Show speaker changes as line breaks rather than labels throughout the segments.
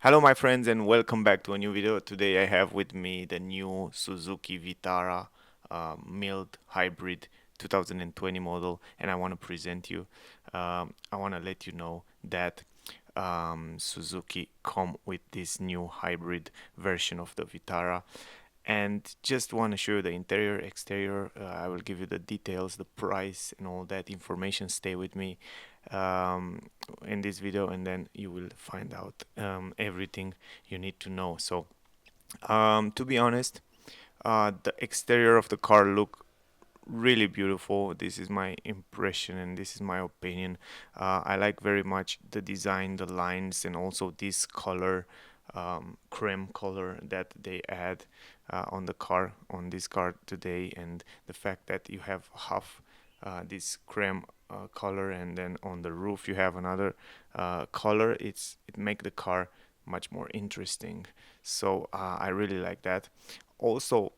Hello my friends and welcome back to a new video. Today I have with me the new Suzuki Vitara mild hybrid 2020 model, and I want to present you. I want to let you know that Suzuki come with this new hybrid version of the Vitara, and just want to show you the interior, exterior. I will give you the details, the price, and all that information. Stay with me um, in this video, and then you will find out everything you need to know. So, to be honest, the exterior of the car look really beautiful. This is my impression and this is my opinion. I like very much the design, the lines, and also this color, cream color that they add on the car, on this car today, and the fact that you have half this cream color, and then on the roof you have another color. It make the car much more interesting. So I really like that. Also,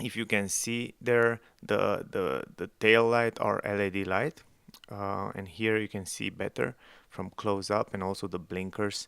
if you can see there, the tail light are LED light, and here you can see better from close up, and also the blinkers,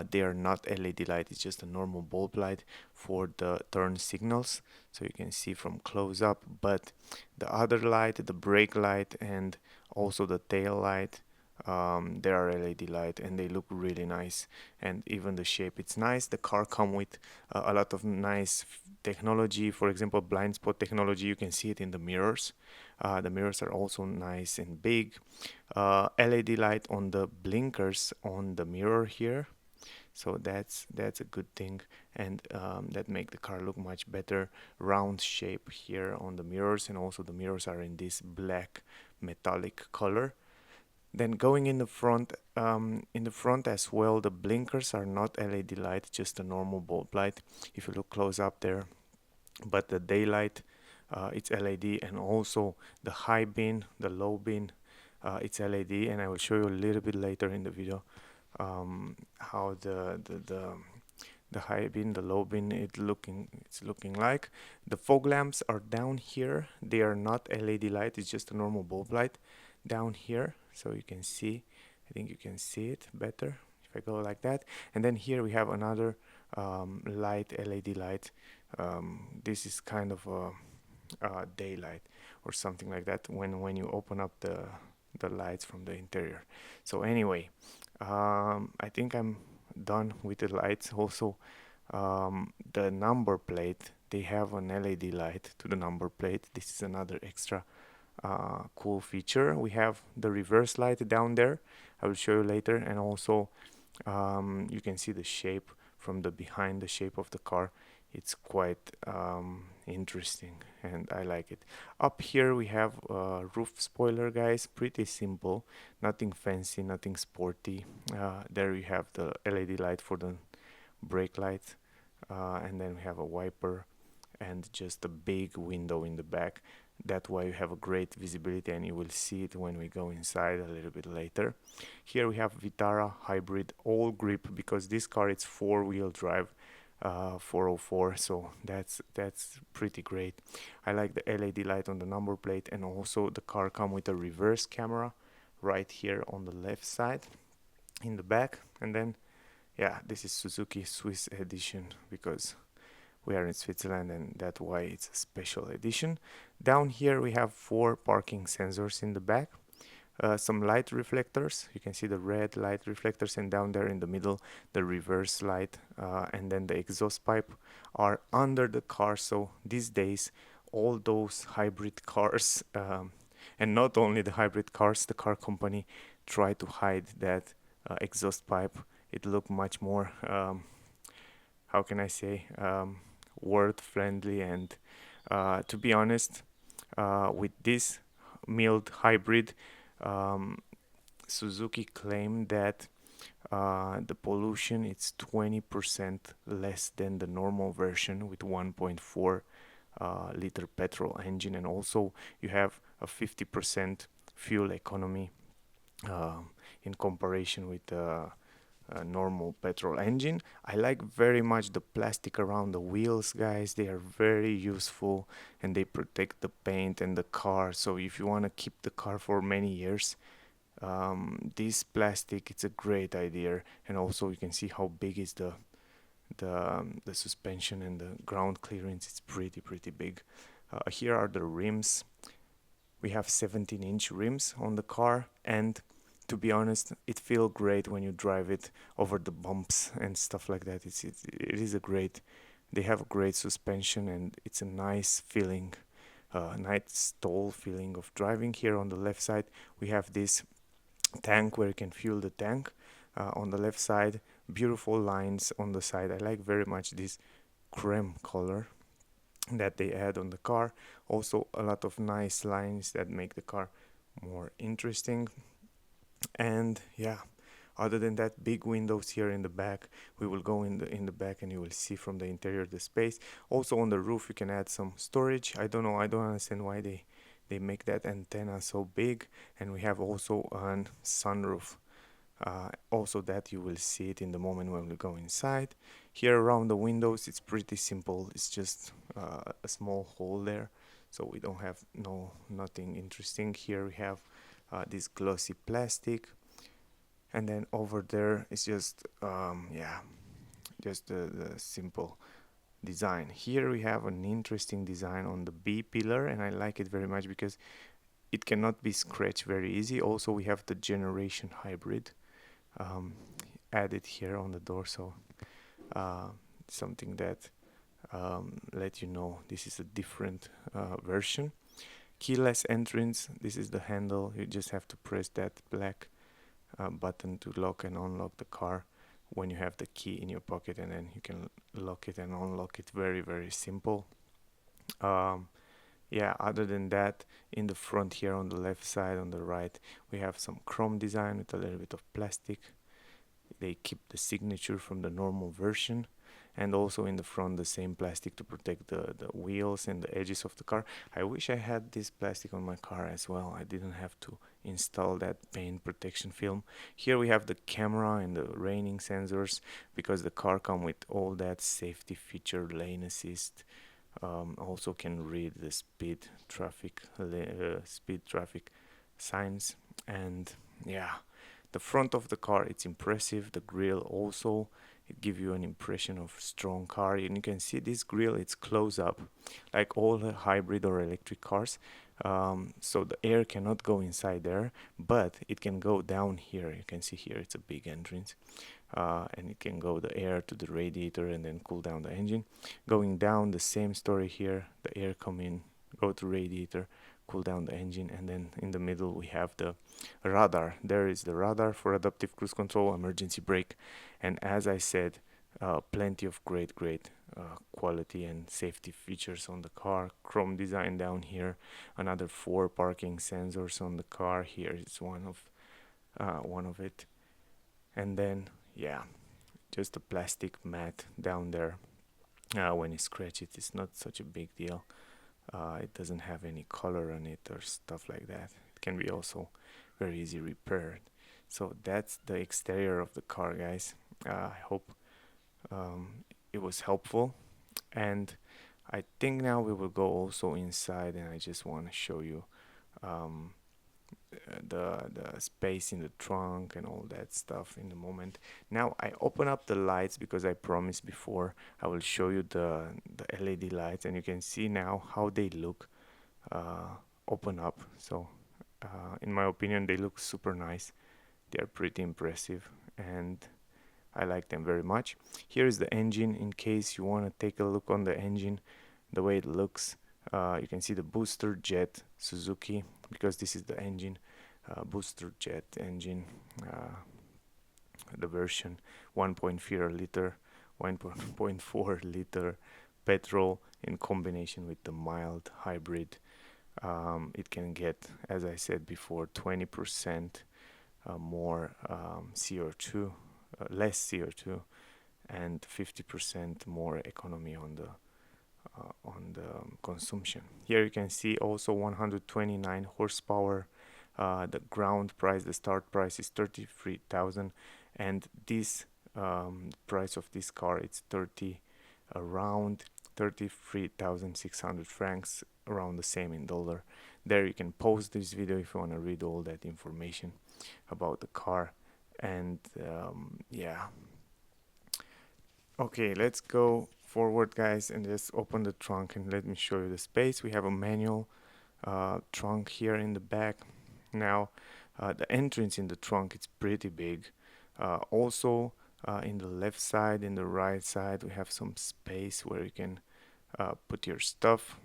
they are not LED light, it's just a normal bulb light for the turn signals, so you can see from close up. But the other light, the brake light, and also the tail light, they are LED light and they look really nice, and even the shape, it's nice. The car come with a lot of nice technology. For example, blind spot technology, you can see it in the mirrors. The mirrors are also nice and big. LED light on the blinkers on the mirror here, so that's a good thing, and that make the car look much better. Round shape here on the mirrors, and also the mirrors are in this black metallic color. Then going in the front as well, the blinkers are not LED light, just a normal bulb light. If you look close up there, but the daylight, it's LED, and also the high beam, the low beam, it's LED, and I will show you a little bit later in the video how the high beam, the low beam, it's looking like. The fog lamps are down here. They are not LED light, it's just a normal bulb light down here, so you can see, I think you can see it better if I go like that. And then here we have another light, LED light. This is kind of a daylight or something like that when you open up the lights from the interior. So anyway, I think I'm done with the lights. Also, the number plate, they have an LED light to the number plate. This is another extra cool feature. We have the reverse light down there, I will show you later, and also you can see the shape from the behind, the shape of the car. It's quite interesting and I like it. Up here we have a roof spoiler, guys. Pretty simple, nothing fancy, nothing sporty. There we have the LED light for the brake light, and then we have a wiper and just a big window in the back. That way you have a great visibility, and you will see it when we go inside a little bit later. Here we have Vitara hybrid ALLGRIP, because this car it's four-wheel drive, 404, so that's pretty great. I like the LED light on the number plate, and also the car come with a reverse camera right here on the left side in the back. And then yeah, this is Suzuki Swiss edition because we are in Switzerland, and that's why it's a special edition. Down here we have 4 parking sensors in the back, some light reflectors. You can see the red light reflectors, and down there in the middle the reverse light, and then the exhaust pipe are under the car. So these days all those hybrid cars, and not only the hybrid cars, the car company try to hide that exhaust pipe. It look much more how can I say, word friendly. And to be honest, with this mild hybrid, um, Suzuki claimed that the pollution is 20% less than the normal version with 1.4 liter petrol engine, and also you have a 50% fuel economy in comparison with a normal petrol engine. I like very much the plastic around the wheels, guys. They are very useful and they protect the paint and the car. So if you want to keep the car for many years, This plastic, it's a great idea, and also you can see how big is the suspension and the ground clearance. It's pretty big. Here are the rims. We have 17-inch rims on the car, and to be honest, it feels great when you drive it over the bumps and stuff like that. It is a great. They have a great suspension, and it's a nice feeling, nice tall feeling of driving. Here on the left side, we have this tank where you can fuel the tank. On the left side, beautiful lines on the side. I like very much this cream color that they add on the car. Also a lot of nice lines that make the car more interesting. And yeah, other than that, big windows here in the back. We will go in the back and you will see from the interior the space. Also on the roof you can add some storage. I don't know, I don't understand why they make that antenna so big. And we have also a sunroof. Also that you will see it in the moment when we go inside. Here around the windows it's pretty simple. It's just a small hole there, so we don't have nothing interesting. Here we have this glossy plastic, and then over there it's just just the simple design. Here we have an interesting design on the B pillar, and I like it very much because it cannot be scratched very easy. Also we have the generation hybrid um, added here on the door, so uh, something that let you know this is a different version. Keyless entrance. This is the handle. You just have to press that black button to lock and unlock the car when you have the key in your pocket, and then you can lock it and unlock it. Very simple. um, yeah, other than that, in the front here on the left side, on the right, we have some chrome design with a little bit of plastic. They keep the signature from the normal version, and also in the front the same plastic to protect the wheels and the edges of the car. I wish I had this plastic on my car as well. I didn't have to install that paint protection film. Here we have the camera and the raining sensors, because the car come with all that safety feature, lane assist. Also can read the speed traffic signs. And yeah, the front of the car, it's impressive. The grille also, it gives you an impression of strong car. And you can see this grille, it's close up like all the hybrid or electric cars. So the air cannot go inside there, but it can go down here. You can see here it's a big entrance, and it can go the air to the radiator and then cool down the engine. Going down, the same story here. The air come in, go to radiator, cool down the engine. And then in the middle we have the radar. There is the radar for adaptive cruise control, emergency brake, and as I said, plenty of great quality and safety features on the car. Chrome design down here. Another 4 parking sensors on the car. Here is one of it. And then yeah, just a plastic mat down there. When you scratch it, it's not such a big deal. It doesn't have any color on it or stuff like that. It can be also very easy repaired. So that's the exterior of the car, guys. I hope it was helpful, and I think now we will go also inside, and I just want to show you um, the space in the trunk and all that stuff in the moment. Now I open up the lights because I promised before I will show you the LED lights, and you can see now how they look open up. So in my opinion, they look super nice. They are pretty impressive, and I like them very much. Here is the engine, in case you want to take a look on the engine, the way it looks. You can see the Boosterjet Suzuki, because this is the engine, Boosterjet engine, the version 1.4 liter, 1.4 liter petrol in combination with the mild hybrid. It can get, as I said before, 20% more CO2, less CO2, and 50% more economy on the consumption. Here you can see also 129 horsepower. The ground price, the start price is 33,000, and this price of this car, it's around 33,600 francs, around the same in dollar. There you can pause this video if you want to read all that information. about the car. And yeah. Okay, let's go forward, guys, and just open the trunk and let me show you the space. We have a manual trunk here in the back. Now, the entrance in the trunk, it's pretty big. Also, in the left side, in the right side, we have some space where you can put your stuff.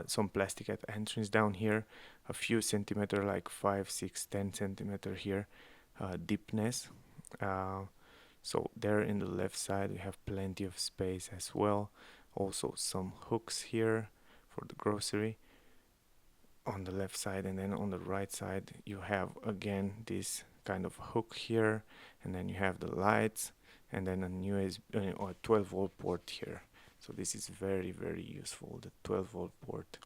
Some plastic at the entrance down here, a few centimeter, like 5, 6, 10 centimeter here, deepness. Uh, so there in the left side we have plenty of space as well. Also some hooks here for the grocery on the left side, and then on the right side you have again this kind of hook here, and then you have the lights, and then a USB or 12-volt port here. So this is very, very useful, the 12-volt port.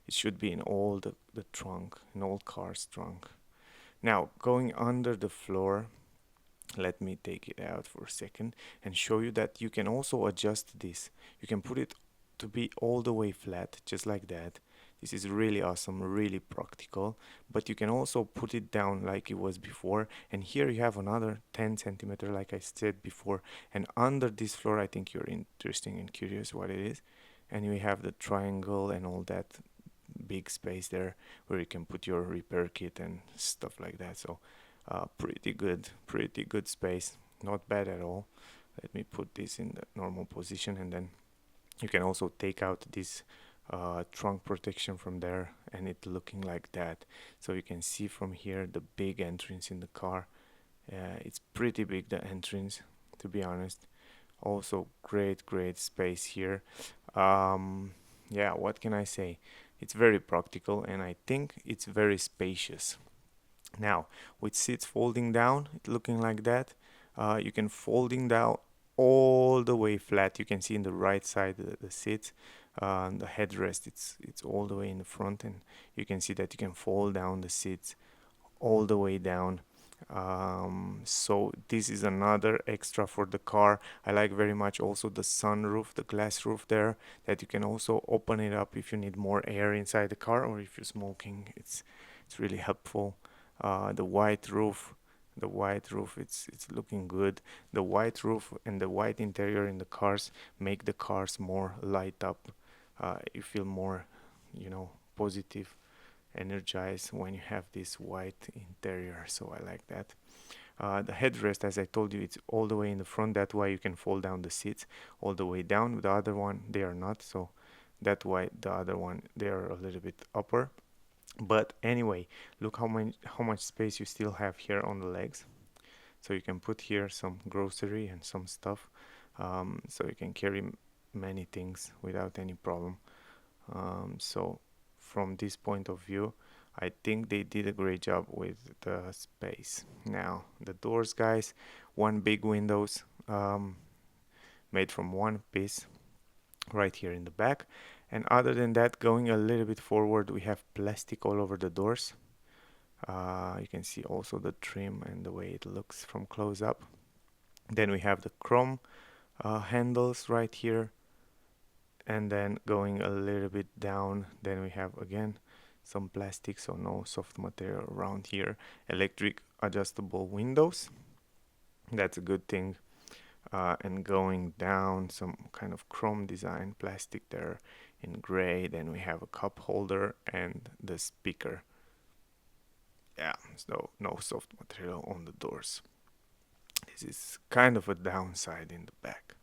It should be in all the trunk, in all cars trunk. Now going under the floor, let me take it out for a second and show you that you can also adjust this. You can put it to be all the way flat, just like that. This is really awesome, really practical. But you can also put it down like it was before. And here you have another 10 centimeter, like I said before. And under this floor, I think you're interested and curious what it is. And you have the triangle and all that big space there where you can put your repair kit and stuff like that. So pretty good space, not bad at all. Let me put this in the normal position, and then you can also take out this trunk protection from there, and it looking like that. So you can see from here the big entrance in the car. It's pretty big, the entrance, to be honest. Also great space here. Yeah, what can I say? It's very practical, and I think it's very spacious. Now, with seats folding down, looking like that, you can folding down all the way flat. You can see in the right side the seats, the headrest. It's all the way in the front, and you can see that you can fold down the seats all the way down. So this is another extra for the car. I like very much also the sunroof, the glass roof there, that you can also open it up if you need more air inside the car, or if you're smoking. It's really helpful. The white roof, it's looking good. The white roof and the white interior in the cars make the cars more light up. You feel more, positive, energized when you have this white interior. So I like that. The headrest, as I told you, it's all the way in the front. That's why you can fold down the seats all the way down. The other one, they are not. So that's why the other one, they are a little bit upper. But anyway, look how much space you still have here on the legs. So you can put here some grocery and some stuff. So you can carry many things without any problem. So from this point of view, I think they did a great job with the space. Now the doors, guys, one big windows, made from one piece right here in the back. And other than that, going a little bit forward, we have plastic all over the doors. You can see also the trim and the way it looks from close up. Then we have the chrome handles right here. And then going a little bit down, then we have again some plastic, so no soft material around here. Electric adjustable windows. That's a good thing. And going down, some kind of chrome design plastic there in gray. Then we have a cup holder and the speaker. Yeah, so no soft material on the doors. This is kind of a downside in the back,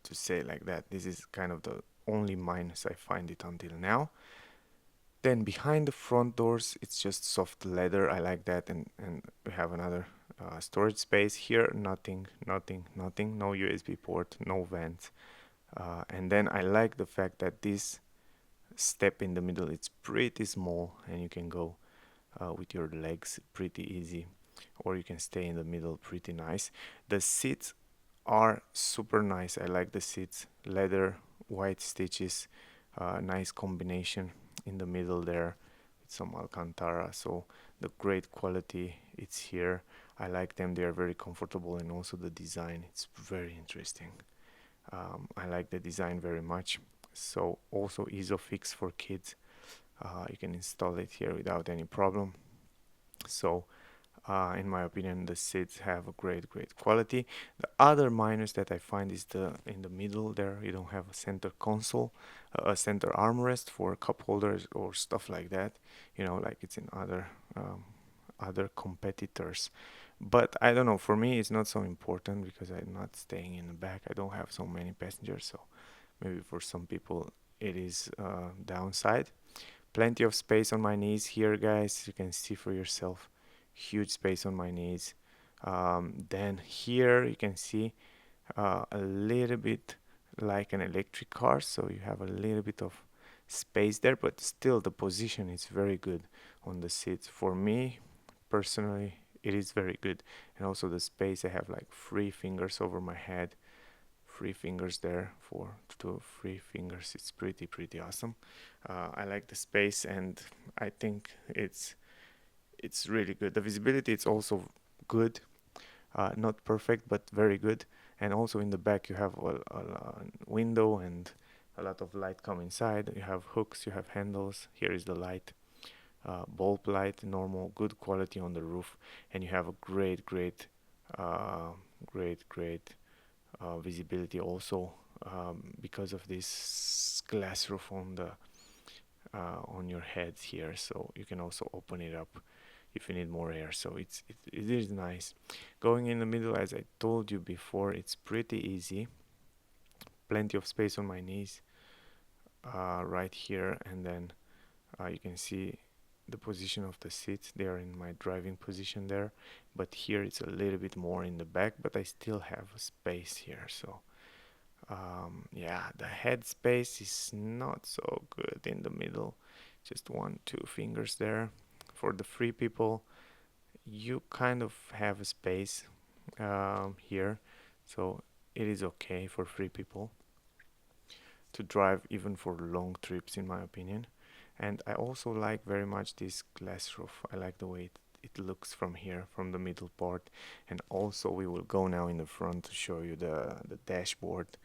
to say like that. This is kind of the only minus I find it until now. Then behind the front doors, it's just soft leather. I like that, and we have another storage space here. Nothing. No USB port, no vents. And then I like the fact that this step in the middle, it's pretty small, and you can go with your legs pretty easy, or you can stay in the middle pretty nice. The seats are super nice. I like the seats, leather, white stitches, nice combination in the middle there with some Alcantara. So the great quality, it's here. I like them. They are very comfortable, and also the design, it's very interesting. I like the design very much. So also ease of fix for kids. You can install it here without any problem. So in my opinion, the seats have a great quality. The other minus that I find is the in the middle there, you don't have a center console, a center armrest for cup holders or stuff like that. You know, like it's in other competitors. But I don't know. For me, it's not so important because I'm not staying in the back. I don't have so many passengers, so maybe for some people it is downside. Plenty of space on my knees here, guys. You can see for yourself. Huge space on my knees. Then here you can see a little bit like an electric car, so you have a little bit of space there, but still the position is very good on the seats. For me, personally, it is very good. And also the space, I have like 3 fingers over my head, 3 fingers there for 3 fingers. It's pretty awesome. I like the space, and I think it's really good. The visibility it's also good, not perfect but very good. And also in the back you have a window and a lot of light come inside. You have hooks, you have handles. Here is the light, bulb light, normal, good quality on the roof, and you have a uh, great visibility also because of this glass roof on your head here. So you can also open it up if you need more air. So it is nice. Going in the middle, as I told you before, it's pretty easy. Plenty of space on my knees right here, and then you can see the position of the seats. They are in my driving position there, but here it's a little bit more in the back, but I still have a space here. So yeah, the head space is not so good in the middle. Just 1 2 fingers there. For the free people, you kind of have a space here, so it is okay for free people to drive even for long trips, in my opinion. And I also like very much this glass roof. I like the way it looks from here, from the middle part. And also we will go now in the front to show you the dashboard,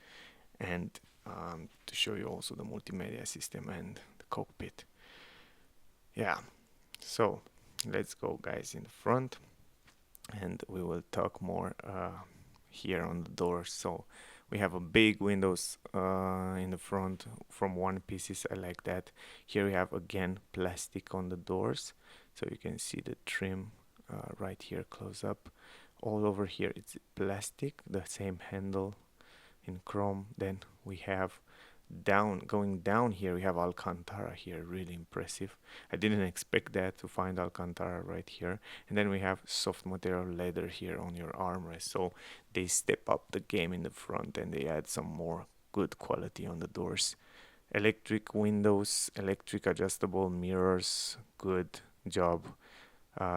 and to show you also the multimedia system and the cockpit. Yeah, so let's go, guys, in the front, and we will talk more here on the doors. So we have a big windows in the front from one pieces. I like that. Here we have again plastic on the doors, so you can see the trim right here close up. All over here it's plastic, the same handle in chrome. Then we have going down here, we have Alcantara here, really impressive. I didn't expect that, to find Alcantara right here. And then we have soft material leather here on your armrest, so they step up the game in the front and they add some more good quality on the doors. Electric windows, electric adjustable mirrors, good job.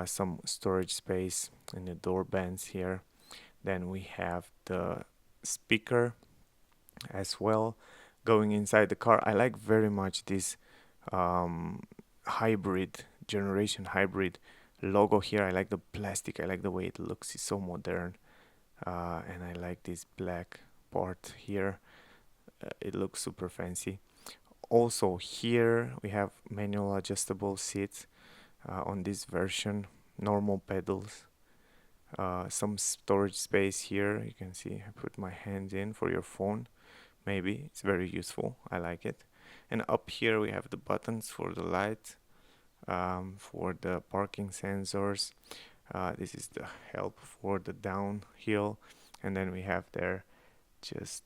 Some storage space in the door bands here. Then we have the speaker as well. Going inside the car, I like very much this um, hybrid generation hybrid logo here. I like the plastic. I like the way it looks. It's so modern, and I like this black part here. It looks super fancy. Also here we have manual adjustable seats on this version. Normal pedals. Some storage space here. You can see I put my hand in for your phone. Maybe it's very useful. I like it. And up here we have the buttons for the light, for the parking sensors. This is the help for the downhill, and then we have there just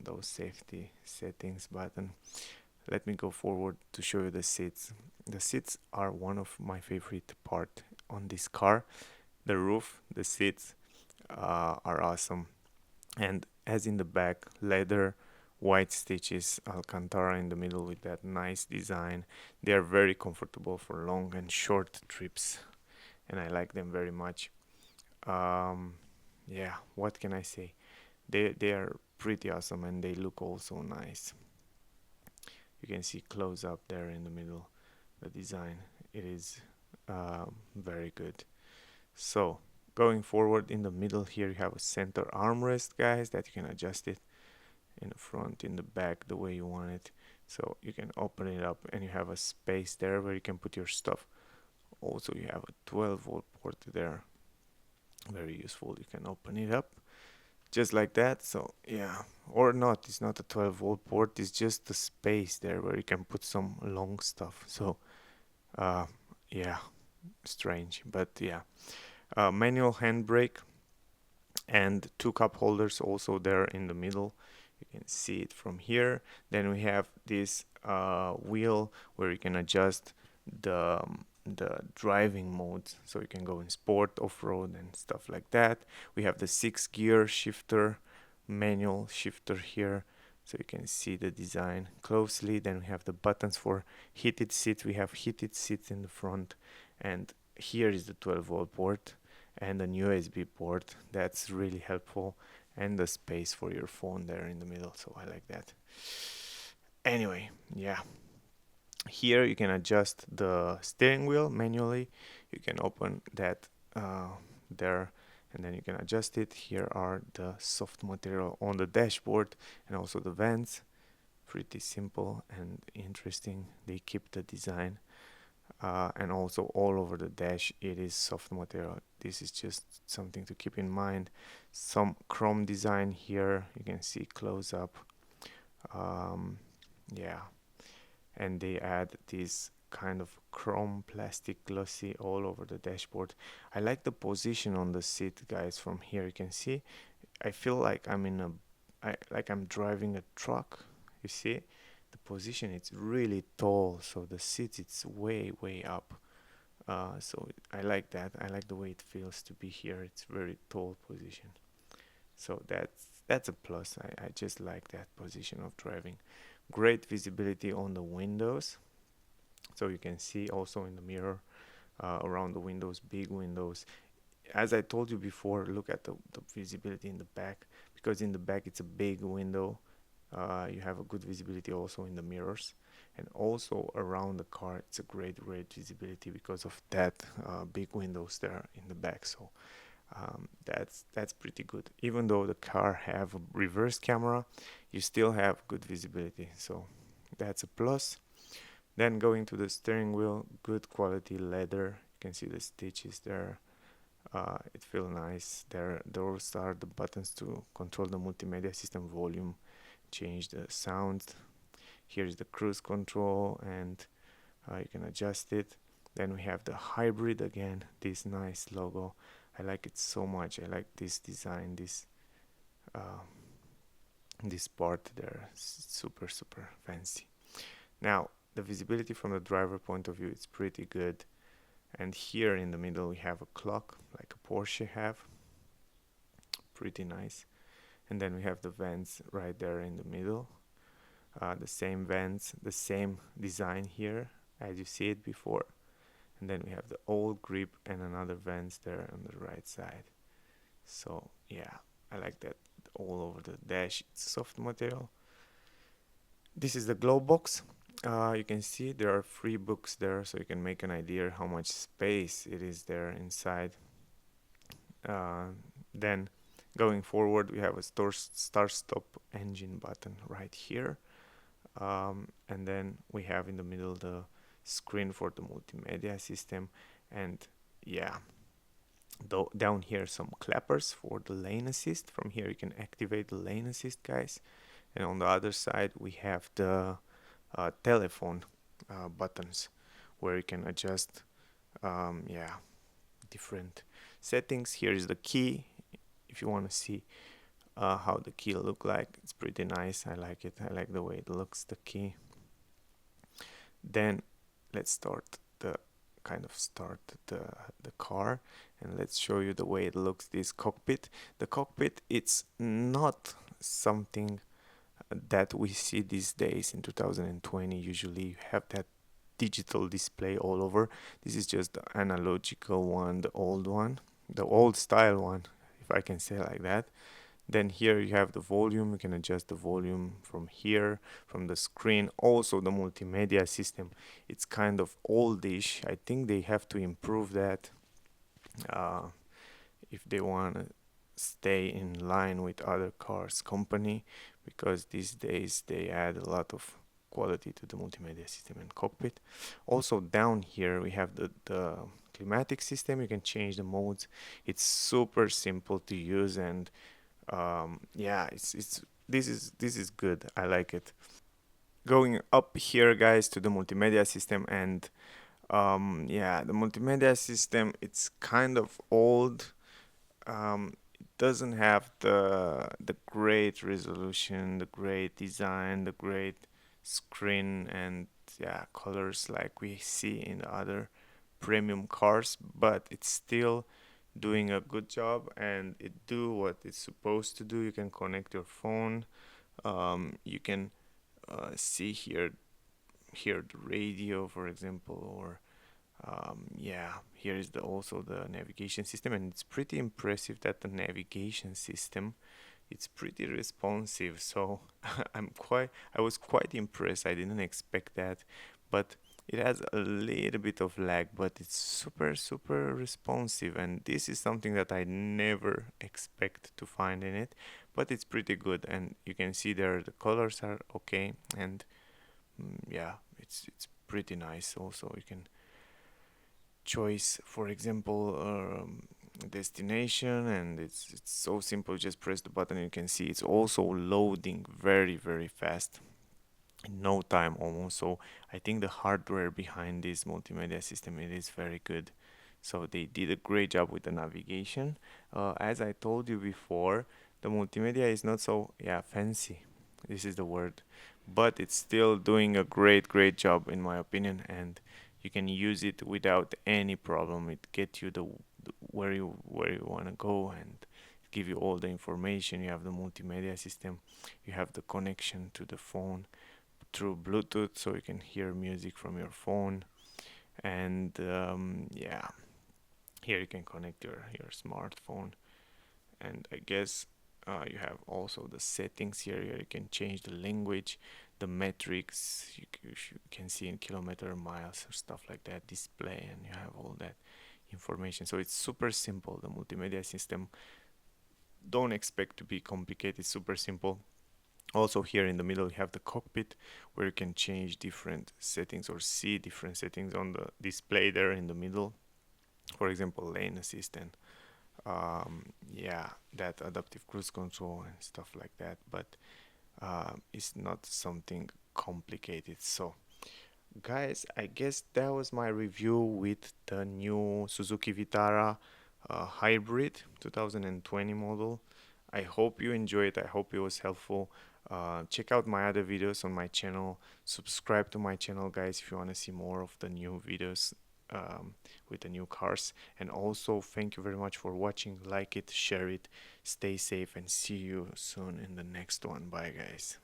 those safety settings button. Let me go forward to show you the seats. The seats are one of my favorite part on this car. The roof, the seats are awesome. And as in the back, leather, white stitches, Alcantara in the middle with that nice design. They are very comfortable for long and short trips, and I like them very much. Um, yeah, what can I say? They are pretty awesome, and they look also nice. You can see close up there in the middle, the design. It is very good. So going forward in the middle here, you have a center armrest, guys, that you can adjust it in the front, in the back, the way you want it. So you can open it up and you have a space there where you can put your stuff. also you have a 12-volt port there, very useful. You can open it up just like that. So yeah, or not, it's not a 12-volt port, it's just the space there where you can put some long stuff. So uh yeah, strange, but yeah. Manual handbrake and two cup holders also there in the middle. You can see it from here. Then we have this wheel where you can adjust the driving modes, so you can go in sport, off-road, and stuff like that. We have the 6-gear shifter, manual shifter here, so you can see the design closely. Then we have the buttons for heated seats. We have heated seats in the front, and here is the 12-volt port and an USB port. That's really helpful, and the space for your phone there in the middle, so I like that. Anyway, yeah, here you can adjust the steering wheel manually. You can open that there, and then you can adjust it. Here are the soft material on the dashboard and also the vents. Pretty simple and interesting. They keep the design, and also all over the dash it is soft material. This is just something to keep in mind. Some chrome design here, you can see close up. Yeah, and they add this kind of chrome plastic glossy all over the dashboard. I like the position on the seat, guys. From here you can see I feel like I'm driving a truck. You see the position, it's really tall, so the seat it's way up. So I like that. I like the way it feels to be here. It's very tall position, so that's a plus. I just like that position of driving. Great visibility on the windows, so you can see also in the mirror around the windows, big windows. As I told you before, look at the visibility in the back, because in the back it's a big window. You have a good visibility also in the mirrors, and also around the car it's a great visibility because of that big windows there in the back. So that's pretty good. Even though the car have a reverse camera, you still have good visibility, so that's a plus. Then going to the steering wheel, good quality leather. You can see the stitches there. It feels nice. Those are the buttons to control the multimedia system volume, change the sound. Here's the cruise control, and you can adjust it. Then we have the hybrid again, this nice logo. I like it so much. I like this design, uh, this part there, super fancy. Now the visibility from the driver point of view is pretty good. And here in the middle we have a clock like a Porsche have, pretty nice. And then we have the vents right there in the middle, the same vents, the same design here as you see it before. And then we have the ALLGRIP and another vents there on the right side. So yeah, I like that. All over the dash it's soft material. This is the glove box. You can see there are 3 books there, so you can make an idea how much space it is there inside. Then going forward we have a start stop engine button right here, and then we have in the middle the screen for the multimedia system, and yeah, down here some clappers for the lane assist. From here you can activate the lane assist, guys. And on the other side we have the telephone buttons where you can adjust yeah, different settings. Here is the key if you want to see how the key look like. It's pretty nice. I like it. I like the way it looks, the key. Then let's start the car, and let's show you the way it looks, this cockpit. The cockpit, it's not something that we see these days in 2020. Usually you have that digital display all over. This is just the analogical one, the old style one, if I can say like that. Then here you have the volume. You can adjust the volume from here, from the screen. Also the multimedia system, it's kind of oldish. I think they have to improve that if they want to stay in line with other cars company, because these days they add a lot of quality to the multimedia system and cockpit. Also down here we have the climatic system. You can change the modes. It's super simple to use, and yeah, it's this is good. I like it. Going up here, guys, to the multimedia system, and yeah, the multimedia system, it's kind of old. It doesn't have the great resolution, the great design, the great screen, and yeah, colors like we see in the other premium cars, but it's still doing a good job, and it do what it's supposed to do. You can connect your phone. You can see here the radio, for example, or yeah, here is also the navigation system, and it's pretty impressive that the navigation system, it's pretty responsive. So I was quite impressed. I didn't expect that, but it has a little bit of lag, but it's super responsive, and this is something that I never expect to find in it, but it's pretty good. And you can see there the colors are okay, and yeah, it's pretty nice. Also, you can choice, for example, destination, and it's so simple. Just press the button, and you can see it's also loading very fast in no time almost. So I think the hardware behind this multimedia system, it is very good. So they did a great job with the navigation. As I told you before, the multimedia is not so, yeah, fancy, this is the word, but it's still doing a great job in my opinion, and you can use it without any problem. It gets you the where you want to go, and give you all the information. You have the multimedia system, you have the connection to the phone through Bluetooth, so you can hear music from your phone. And yeah, here you can connect your smartphone, and I guess you have also the settings here. You can change the language, the metrics. You can see in kilometer, miles, or stuff like that, display, and you have all that information. So it's super simple. The multimedia system, don't expect to be complicated. It's super simple. Also here in the middle you have the cockpit, where you can change different settings or see different settings on the display there in the middle. For example, lane assistant, yeah, that adaptive cruise control and stuff like that, but it's not something complicated. So guys, I guess that was my review with the new Suzuki Vitara hybrid 2020 model. I hope you enjoyed. I hope it was helpful. Check out my other videos on my channel. Subscribe to my channel, guys, if you want to see more of the new videos with the new cars. And also, thank you very much for watching. Like it, share it, stay safe, and see you soon in the next one. Bye, guys.